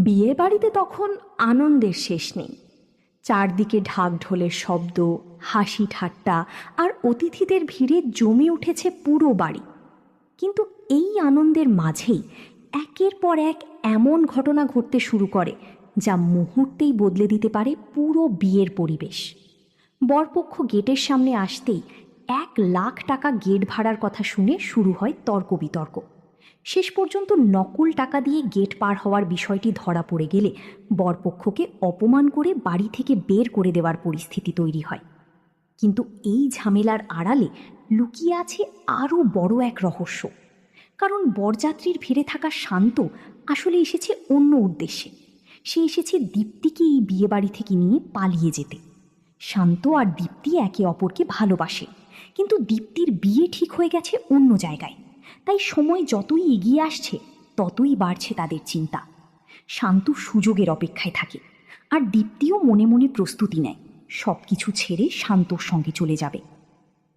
বিয়ে বাড়িতে তখন আনন্দের শেষ নেই। চারদিকে ঢাক ঢোলের শব্দ, হাসি ঠাট্টা আর অতিথিদের ভিড়ে জমে উঠেছে পুরো বাড়ি। কিন্তু এই আনন্দের মাঝেই একের পর এক এমন ঘটনা ঘটতে শুরু করে যা মুহূর্তেই বদলে দিতে পারে পুরো বিয়ের পরিবেশ। বরপক্ষ গেটের সামনে আসতেই 1,00,000 টাকা গেট ভাড়ার কথা শুনে শুরু হয় তর্ক বিতর্ক। শেষ পর্যন্ত নকল টাকা দিয়ে গেট পার হওয়ার বিষয়টি ধরা পড়ে গেলে বরপক্ষকে অপমান করে বাড়ি থেকে বের করে দেওয়ার পরিস্থিতি তৈরি হয়। কিন্তু এই ঝামেলার আড়ালে লুকিয়ে আছে আরও বড় এক রহস্য। কারণ বরযাত্রীর ভিড়ে থাকা শান্ত আসলে এসেছে অন্য উদ্দেশ্যে। সে এসেছে দীপ্তিকে এই বিয়ে বাড়ি থেকে নিয়ে পালিয়ে যেতে। শান্ত আর দীপ্তি একে অপরকে ভালোবাসে, কিন্তু দীপ্তির বিয়ে ঠিক হয়ে গেছে অন্য জায়গায়। তাই সময় যতই এগিয়ে আসছে ততই বাড়ছে তাদের চিন্তা। শান্ত সুযোগের অপেক্ষায় থাকে, আর দীপ্তিও মনে মনে প্রস্তুতি নেয় সব কিছু ছেড়ে শান্তর সঙ্গে চলে যাবে।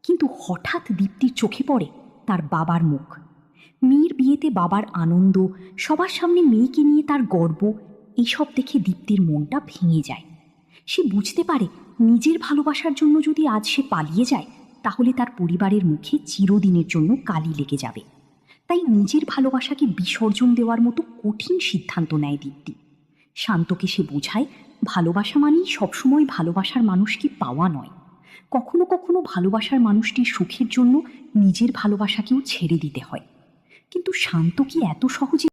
কিন্তু হঠাৎ দীপ্তির চোখে পড়ে তার বাবার মুখ। মেয়ের বিয়েতে বাবার আনন্দ, সবার সামনে মেয়েকে নিয়ে তার গর্ব, এইসব দেখে দীপ্তির মনটা ভেঙে যায়। সে বুঝতে পারে নিজের ভালোবাসার জন্য যদি আজ সে পালিয়ে যায় তাহলে তার পরিবারের মুখে চিরদিনের জন্য কালি লেগে যাবে। তাই নিজের ভালোবাসাকে বিসর্জন দেওয়ার মতো কঠিন সিদ্ধান্ত নেয় দীপ্তি। শান্তকে সে বোঝায় ভালোবাসা মানেই সবসময় ভালোবাসার মানুষকে পাওয়া নয়। কখনো কখনো ভালোবাসার মানুষটির সুখের জন্য নিজের ভালোবাসাকেও ছেড়ে দিতে হয়। কিন্তু শান্ত কি এত সহজে